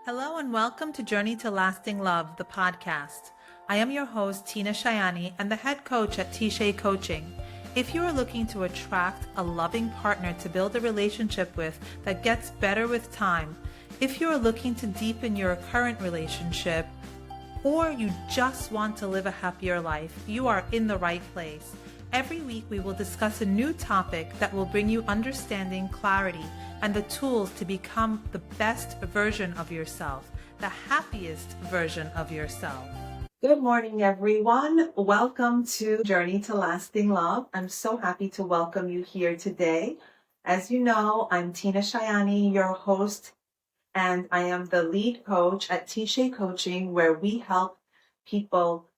Hello and welcome to Journey to Lasting Love, the podcast. I am your host, Tina Shayani, and the head coach at S2E3 Coaching. If you are looking to attract a loving partner to build a relationship with that gets better with time, if you are looking to deepen your current relationship, or you just want to live a happier life, you are in the right place. Every week we will discuss a new topic that will bring you understanding, clarity, and the tools to become the best version of yourself, the happiest version of yourself. Good morning, everyone. Welcome to Journey to Lasting Love. I'm so happy to welcome you here today. As you know, I'm Tina Shayani, your host, and I am the lead coach at S2E3 Coaching, where we help people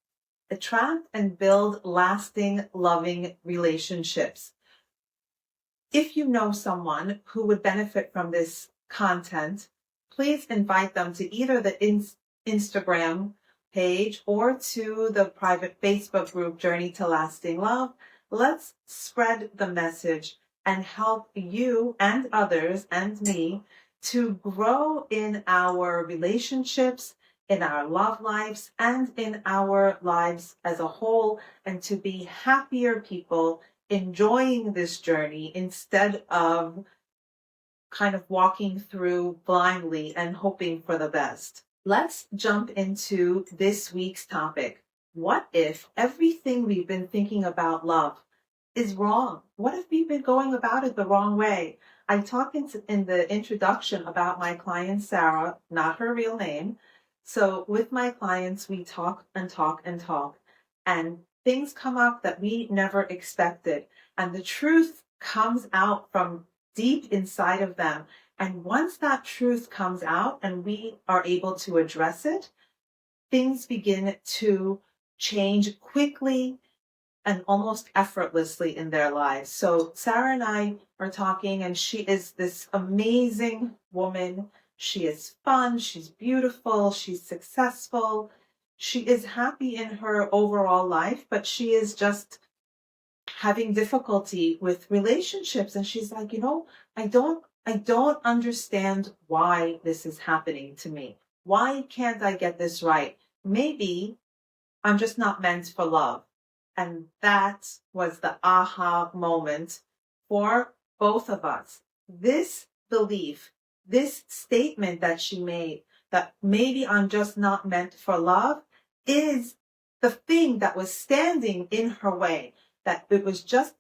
attract and build lasting, loving relationships. If you know someone who would benefit from this content, please invite them to either the Instagram page or to the private Facebook group, Journey to Lasting Love. Let's spread the message and help you and others and me to grow in our relationships, in our love lives, and in our lives as a whole, and to be happier people enjoying this journey instead of kind of walking through blindly and hoping for the best. Let's jump into this week's topic. What if everything we've been thinking about love is wrong? What if we've been going about it the wrong way? I talked in the introduction about my client, Sarah, not her real name. So with my clients, we talk and talk and talk, and things come up that we never expected. And the truth comes out from deep inside of them. And once that truth comes out and we are able to address it, things begin to change quickly and almost effortlessly in their lives. So Sarah and I are talking, and she is this amazing woman. She is fun, she's beautiful, she's successful, she is happy in her overall life, but she is just having difficulty with relationships. And she's like, I don't understand why this is happening to me. Why can't I get this right? Maybe I'm just not meant for love. And that was the aha moment for both of us. This belief, this statement that she made, that maybe I'm just not meant for love, is the thing that was standing in her way, that it was just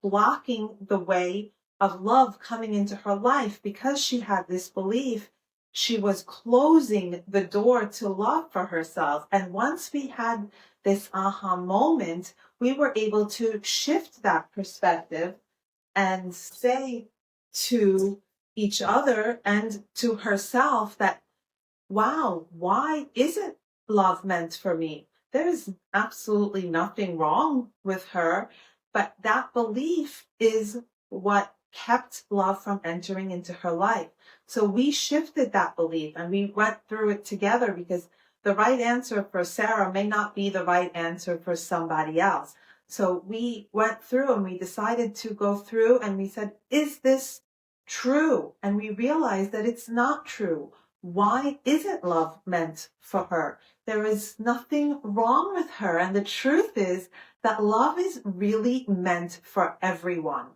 blocking the way of love coming into her life. Because she had this belief, she was closing the door to love for herself. And once we had this aha moment, we were able to shift that perspective and say to each other and to herself that, wow, why isn't love meant for me? There is absolutely nothing wrong with her, but that belief is what kept love from entering into her life. So we shifted that belief and we went through it together, because the right answer for Sarah may not be the right answer for somebody else. So we went through and we decided to go through and we said, is this true? And we realized that it's not true. Why isn't love meant for her? There is nothing wrong with her. And the truth is that love is really meant for everyone.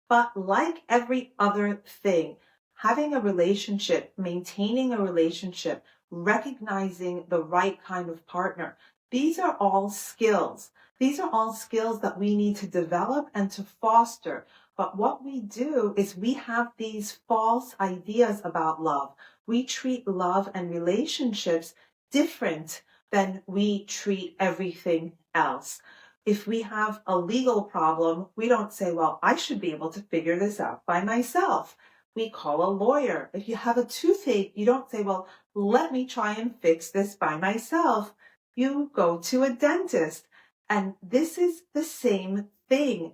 But like every other thing, having a relationship, maintaining a relationship, recognizing the right kind of partner, these are all skills. These are all skills that we need to develop and to foster. But what we do is we have these false ideas about love. We treat love and relationships different than we treat everything else. If we have a legal problem, we don't say, well, I should be able to figure this out by myself. We call a lawyer. If you have a toothache, you don't say, well, let me try and fix this by myself. You go to a dentist. And this is the same thing.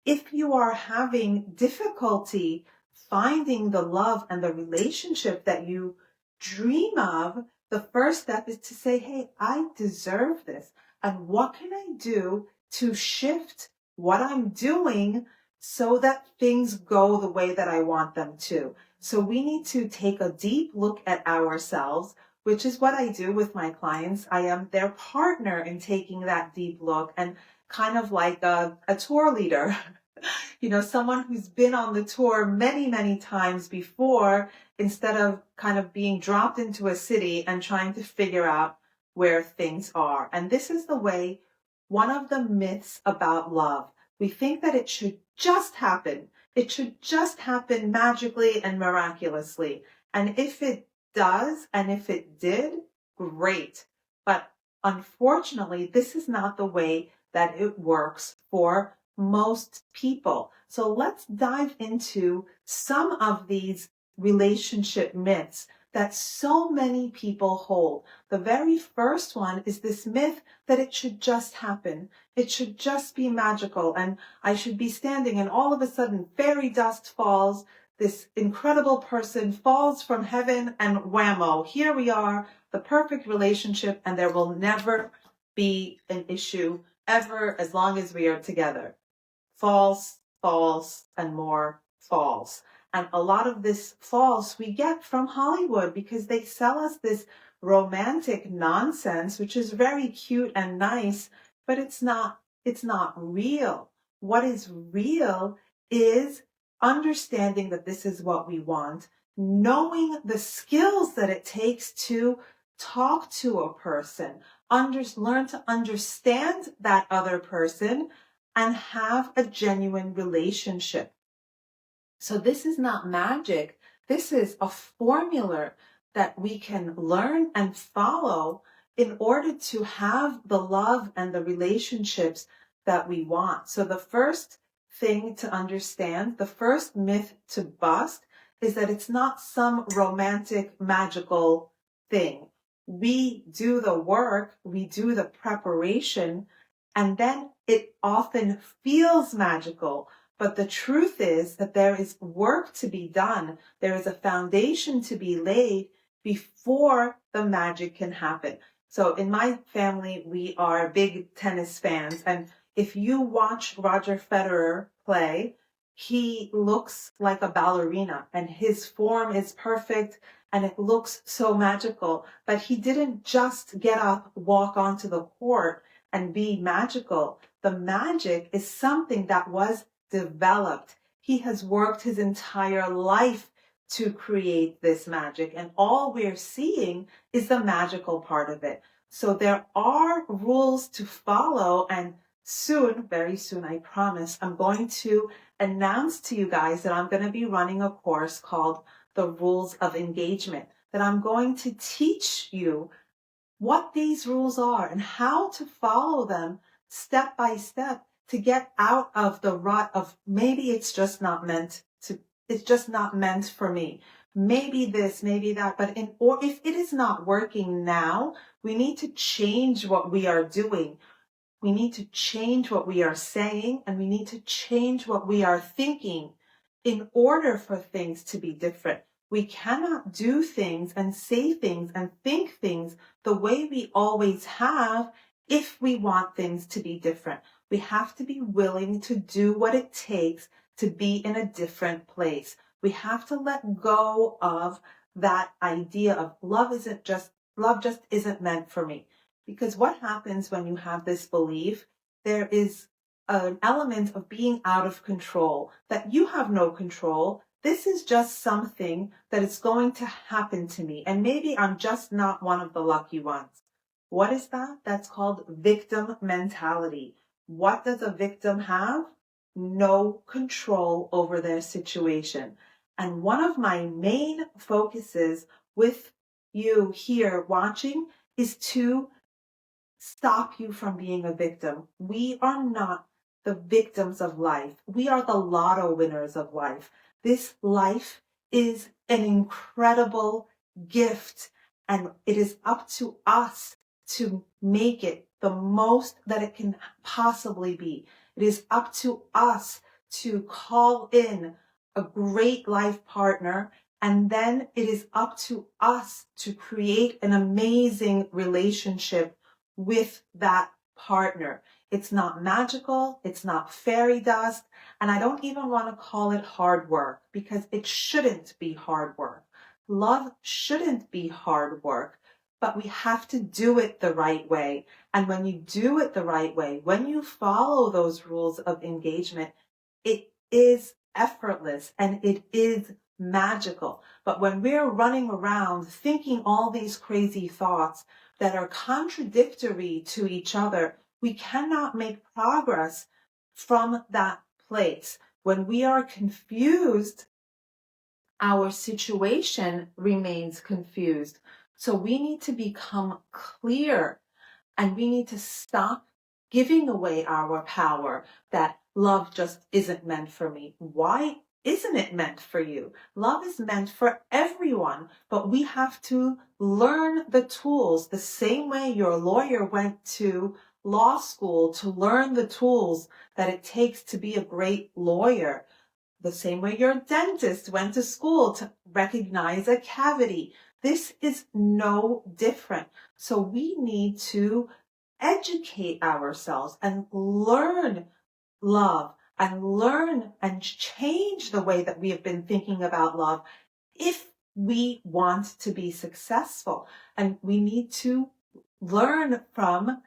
If you are having difficulty finding the love and the relationship that you dream of, the first step is to say, hey, I deserve this. And what can I do to shift what I'm doing so that things go the way that I want them to? So we need to take a deep look at ourselves, which is what I do with my clients. I am their partner in taking that deep look, and kind of like a tour leader, someone who's been on the tour many, many times before, instead of kind of being dropped into a city and trying to figure out where things are. And this is the way, one of the myths about love. We think that it should just happen. It should just happen magically and miraculously. And if it does, and if it did, great. But unfortunately, this is not the way that it works for most people. So let's dive into some of these relationship myths that so many people hold. The very first one is this myth that it should just happen. It should just be magical, and I should be standing and all of a sudden fairy dust falls. This incredible person falls from heaven and whammo, here we are, the perfect relationship, and there will never be an issue ever as long as we are together. False, false, and more false. And a lot of this false we get from Hollywood, because they sell us this romantic nonsense, which is very cute and nice, but it's not real. What is real is understanding that this is what we want, knowing the skills that it takes to talk to a person, learn to understand that other person, and have a genuine relationship. So this is not magic. This is a formula that we can learn and follow in order to have the love and the relationships that we want. So the first thing to understand, the first myth to bust, is that it's not some romantic, magical thing. We do the work, we do the preparation, and then it often feels magical. But the truth is that there is work to be done. There is a foundation to be laid before the magic can happen. So in my family, we are big tennis fans. And if you watch Roger Federer play, he looks like a ballerina and his form is perfect and it looks so magical. But he didn't just get up, walk onto the court and be magical. The magic is something that was developed. He has worked his entire life to create this magic, and all we're seeing is the magical part of it. So there are rules to follow, and soon, very soon, I promise, I'm going to announce to you guys that I'm going to be running a course called The Rules of Engagement, that I'm going to teach you what these rules are and how to follow them step by step to get out of the rut of maybe it's just not meant for me. Maybe this, maybe that, or if it is not working now, we need to change what we are doing. We need to change what we are saying, and we need to change what we are thinking in order for things to be different. We cannot do things and say things and think things the way we always have if we want things to be different. We have to be willing to do what it takes to be in a different place. We have to let go of that idea of love just isn't meant for me. Because what happens when you have this belief, there is an element of being out of control, that you have no control. This is just something that is going to happen to me, and maybe I'm just not one of the lucky ones. What is that? That's called victim mentality. What does a victim have? No control over their situation. And one of my main focuses with you here watching is to stop you from being a victim. We are not the victims of life. We are the lotto winners of life. This life is an incredible gift, and it is up to us to make it the most that it can possibly be. It is up to us to call in a great life partner, and then it is up to us to create an amazing relationship with that partner. It's not magical. It's not fairy dust. And I don't even want to call it hard work because it shouldn't be hard work. Love shouldn't be hard work, but we have to do it the right way. And when you do it the right way, when you follow those rules of engagement, it is effortless and it is magical. But when we're running around thinking all these crazy thoughts that are contradictory to each other, we cannot make progress from that place. When we are confused, our situation remains confused. So we need to become clear and we need to stop giving away our power that love just isn't meant for me. Why isn't it meant for you? Love is meant for everyone, but we have to learn the tools the same way your lawyer went to law school to learn the tools that it takes to be a great lawyer. The same way your dentist went to school to recognize a cavity. This is no different. So we need to educate ourselves and learn love and learn and change the way that we have been thinking about love if we want to be successful. And we need to learn from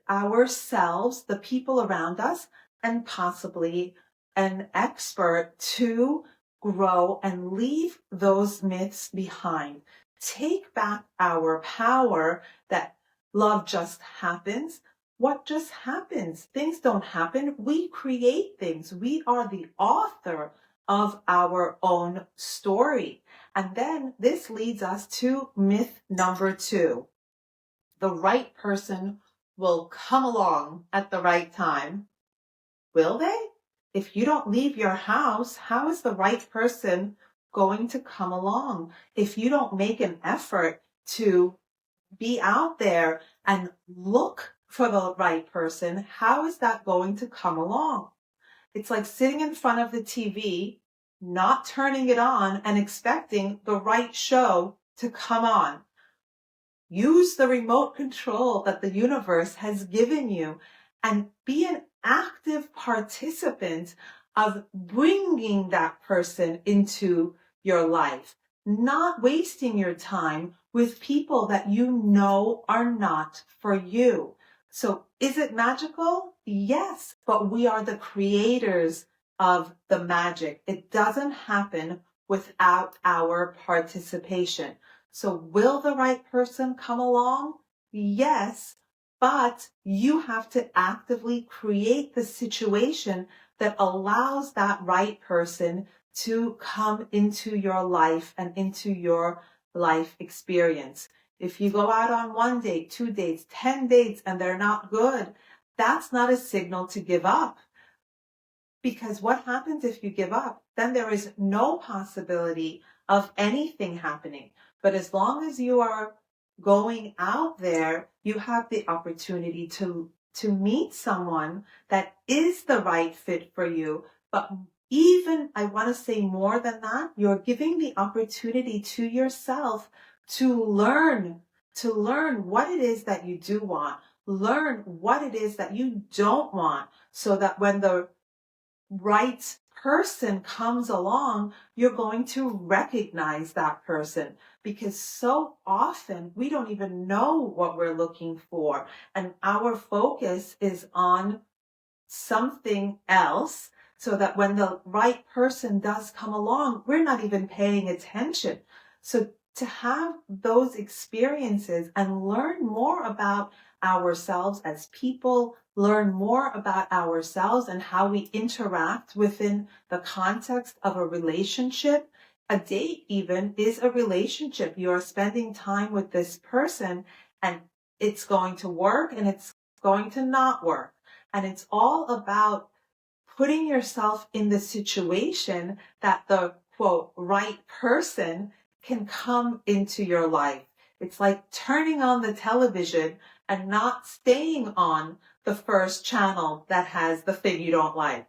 ourselves, the people around us, and possibly an expert to grow and leave those myths behind. Take back our power that love just happens. What just happens? Things don't happen. We create things. We are the author of our own story. And then this leads us to myth number 2. The right person will come along at the right time. Will they? If you don't leave your house, how is the right person going to come along? If you don't make an effort to be out there and look for the right person, how is that going to come along? It's like sitting in front of the TV, not turning it on and expecting the right show to come on. Use the remote control that the universe has given you and be an active participant of bringing that person into your life, not wasting your time with people that you know are not for you. So is it magical? Yes, but we are the creators of the magic. It doesn't happen without our participation. So will the right person come along? Yes, but you have to actively create the situation that allows that right person to come into your life and into your life experience. If you go out on 1 date, 2 dates, 10 dates, and they're not good, that's not a signal to give up. Because what happens if you give up? Then there is no possibility of anything happening. But as long as you are going out there, you have the opportunity to meet someone that is the right fit for you. But even, I want to say more than that, you're giving the opportunity to yourself to learn what it is that you do want, learn what it is that you don't want, so that when the right person comes along, you're going to recognize that person, because so often we don't even know what we're looking for and our focus is on something else, so that when the right person does come along, we're not even paying attention. So to have those experiences and learn more about ourselves as people, learn more about ourselves and how we interact within the context of a relationship. A date even is a relationship. You are spending time with this person and it's going to work and it's going to not work. And it's all about putting yourself in the situation that the quote right person can come into your life. It's like turning on the television and not staying on the first channel that has the thing you don't like.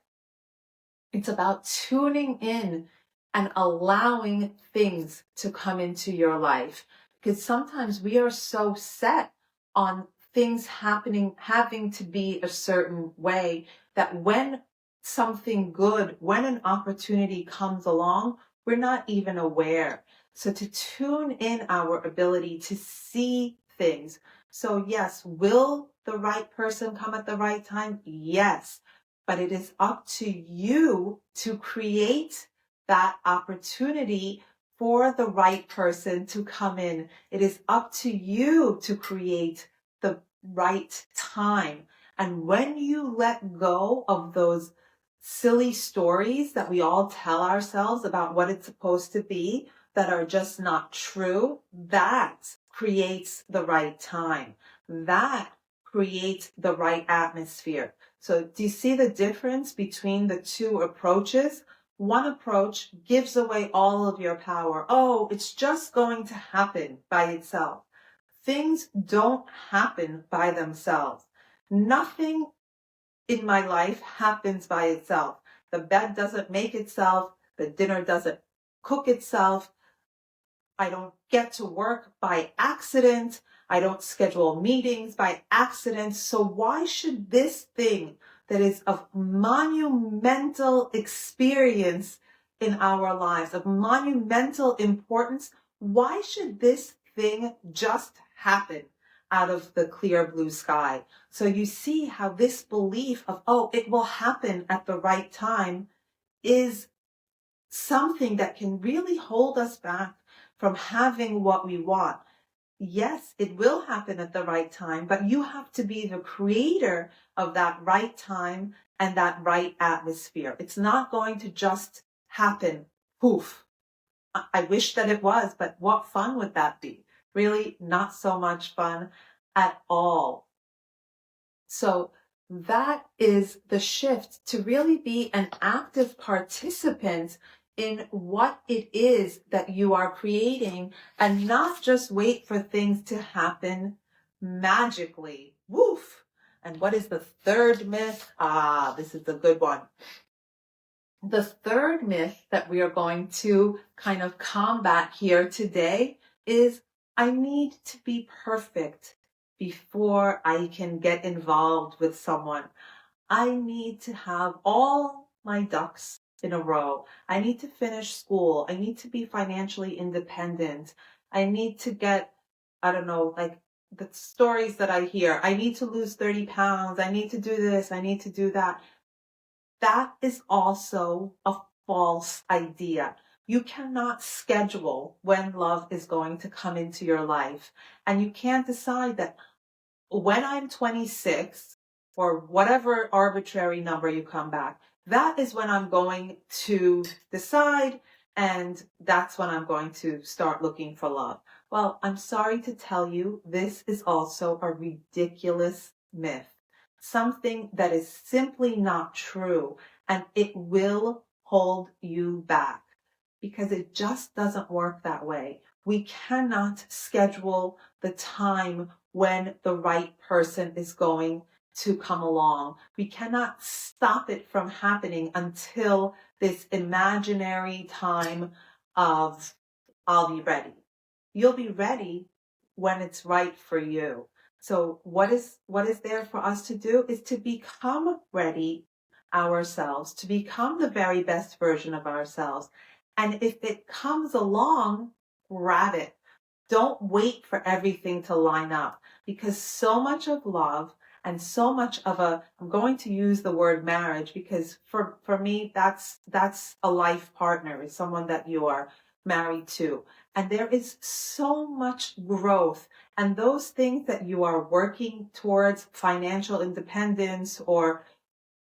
It's about tuning in and allowing things to come into your life. Because sometimes we are so set on things having to be a certain way, that when something good, when an opportunity comes along, we're not even aware. So to tune in our ability to see things. So yes, will the right person come at the right time? Yes. But it is up to you to create that opportunity for the right person to come in. It is up to you to create the right time. And when you let go of those silly stories that we all tell ourselves about what it's supposed to be that are just not true, that creates the right time. That creates the right atmosphere. So do you see the difference between the two approaches? One approach gives away all of your power. Oh, it's just going to happen by itself. Things don't happen by themselves. Nothing in my life happens by itself. The bed doesn't make itself. The dinner doesn't cook itself. I don't get to work by accident. I don't schedule meetings by accident. So why should this thing that is of monumental experience in our lives, of monumental importance, why should this thing just happen out of the clear blue sky? So you see how this belief of, oh, it will happen at the right time is something that can really hold us back from having what we want. Yes, it will happen at the right time, but you have to be the creator of that right time and that right atmosphere. It's not going to just happen. Poof. I wish that it was, but what fun would that be? Really not so much fun at all. So that is the shift, to really be an active participant in what it is that you are creating, and not just wait for things to happen magically. Woof. And what is the third myth? This is a good one. The third myth that we are going to kind of combat here today is, I need to be perfect before I can get involved with someone. I need to have all my ducks in a row. I need to finish school. I need to be financially independent. I need to get, I don't know, like the stories that I hear. I need to lose 30 pounds. I need to do this. I need to do that. That is also a false idea. You cannot schedule when love is going to come into your life. And you can't decide that when I'm 26, or whatever arbitrary number you come back, that is when I'm going to decide, and that's when I'm going to start looking for love. Well, I'm sorry to tell you, this is also a ridiculous myth. Something that is simply not true, and it will hold you back because it just doesn't work that way. We cannot schedule the time when the right person is going to come along. We cannot stop it from happening until this imaginary time of, I'll be ready. You'll be ready when it's right for you. So what is there for us to do is to become ready ourselves, to become the very best version of ourselves. And if it comes along, grab it. Don't wait for everything to line up, because so much of love and so much of I'm going to use the word marriage because for me, that's a life partner, is someone that you are married to. And there is so much growth, and those things that you are working towards, financial independence or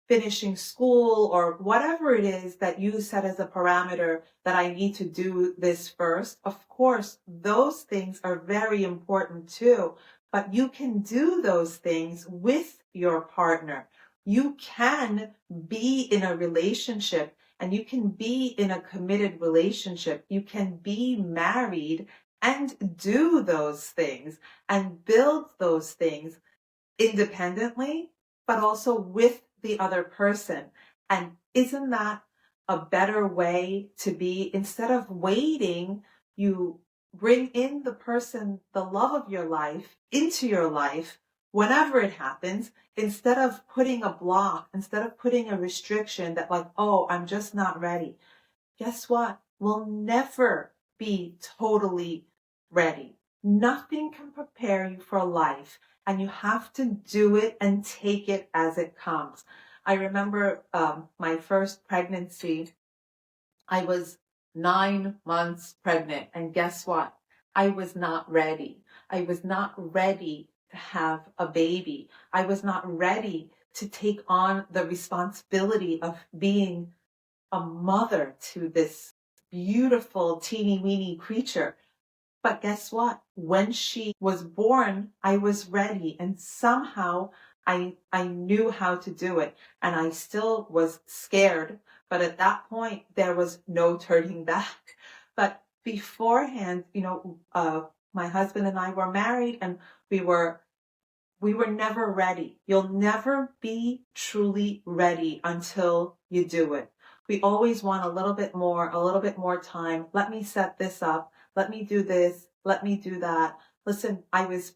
finishing school or whatever it is that you set as a parameter, that I need to do this first. Of course, those things are very important too, but you can do those things with your partner. You can be in a relationship, and you can be in a committed relationship. You can be married and do those things and build those things independently, but also with the other person. And isn't that a better way to be? Instead of waiting, you bring in the person, the love of your life, into your life whenever it happens, instead of putting a block, instead of putting a restriction that like, oh, I'm just not ready, guess what? We'll never be totally ready. Nothing can prepare you for life, and you have to do it and take it as it comes. I remember my first pregnancy. I was 9 months pregnant, and guess what? I was not ready. I was not ready to have a baby. I was not ready to take on the responsibility of being a mother to this beautiful teeny weeny creature. But guess what? When she was born, I was ready, and somehow I knew how to do it. And I still was scared, but at that point there was no turning back. But beforehand, my husband and I were married, and we were never ready. You'll never be truly ready until you do it. We always want a little bit more time. Let me set this up. Let me do this. Let me do that. Listen, I was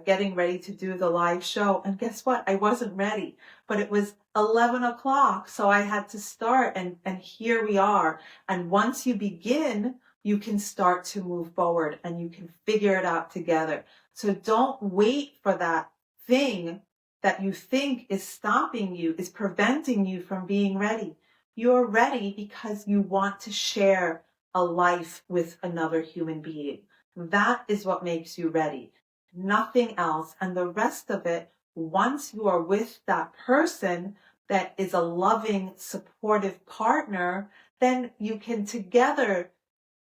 getting ready to do the live show, and guess what? I wasn't ready, but it was 11 o'clock, so I had to start, and here we are. And once you begin, you can start to move forward, and you can figure it out together. So don't wait for that thing that you think is stopping you, is preventing you from being ready. You're ready because you want to share a life with another human being. That is what makes you ready. Nothing else. And the rest of it, once you are with that person that is a loving, supportive partner, then you can together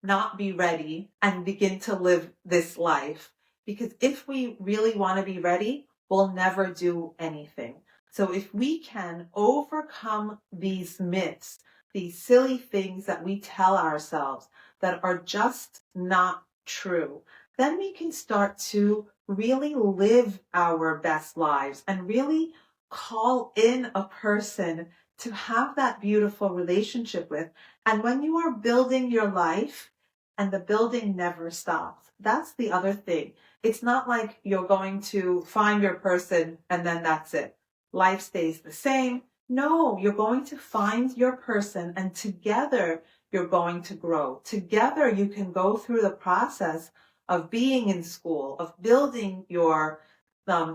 not be ready and begin to live this life. Because if we really want to be ready, we'll never do anything. So if we can overcome these myths, these silly things that we tell ourselves that are just not true, then we can start to really live our best lives and really call in a person to have that beautiful relationship with. And when you are building your life, and the building never stops. That's the other thing. It's not like you're going to find your person and then that's it. Life stays the same. No, you're going to find your person, and together you're going to grow. Together you can go through the process of being in school, of building your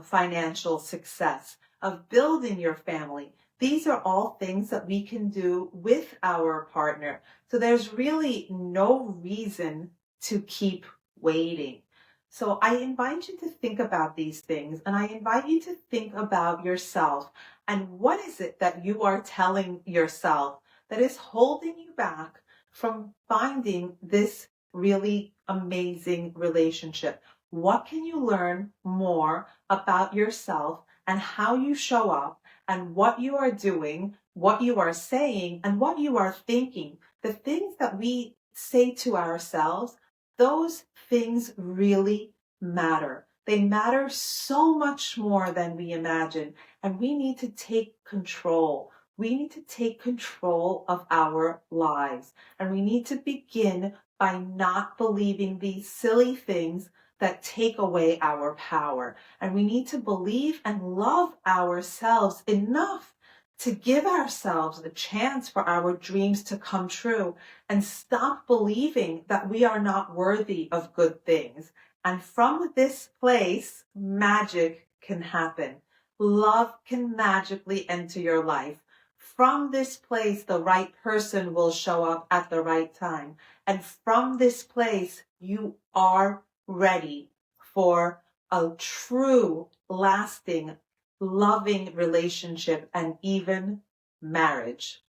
financial success, of building your family. These are all things that we can do with our partner. So there's really no reason to keep waiting. So I invite you to think about these things, and I invite you to think about yourself and what is it that you are telling yourself that is holding you back from finding this really amazing relationship. What can you learn more about yourself and how you show up and what you are doing, what you are saying, and what you are thinking? The things that we say to ourselves, those things really matter. They matter so much more than we imagine, and we need to take control. We need to take control of our lives, and we need to begin by not believing these silly things that take away our power. And we need to believe and love ourselves enough to give ourselves the chance for our dreams to come true, and stop believing that we are not worthy of good things. And from this place, magic can happen. Love can magically enter your life. From this place, the right person will show up at the right time. And from this place, you are ready for a true, lasting, loving relationship and even marriage.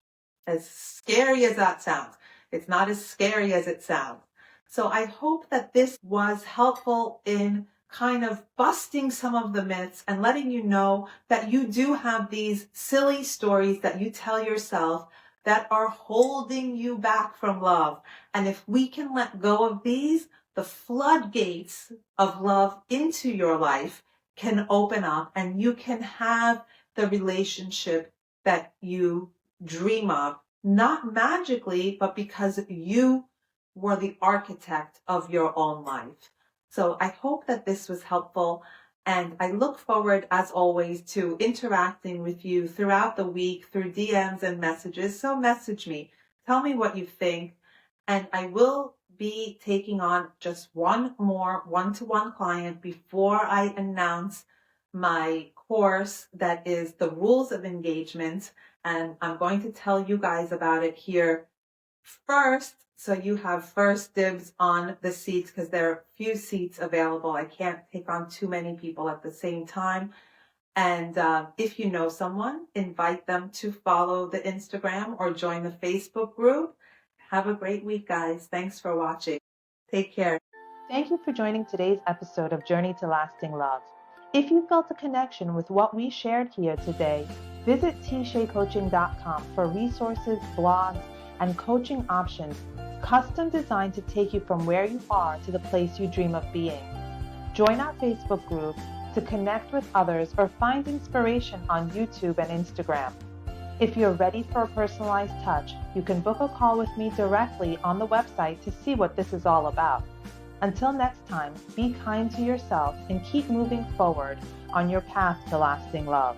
As scary as that sounds, it's not as scary as it sounds. So I hope that this was helpful in kind of busting some of the myths and letting you know that you do have these silly stories that you tell yourself that are holding you back from love. And if we can let go of these, the floodgates of love into your life can open up, and you can have the relationship that you dream of, not magically, but because you were the architect of your own life. So I hope that this was helpful. And I look forward, as always, to interacting with you throughout the week through DMs and messages. So message me, tell me what you think, and I will be taking on just one more one-to-one client before I announce my course that is the rules of engagement. And I'm going to tell you guys about it here first, so you have first dibs on the seats because there are few seats available. I can't take on too many people at the same time. And if you know someone, invite them to follow the Instagram or join the Facebook group. Have a great week, guys. Thanks for watching. Take care. Thank you for joining today's episode of Journey to Lasting Love. If you felt a connection with what we shared here today, visit tshaycoaching.com for resources, blogs, and coaching options custom designed to take you from where you are to the place you dream of being. Join our Facebook group to connect with others or find inspiration on YouTube and Instagram. If you're ready for a personalized touch, you can book a call with me directly on the website to see what this is all about. Until next time, be kind to yourself and keep moving forward on your path to lasting love.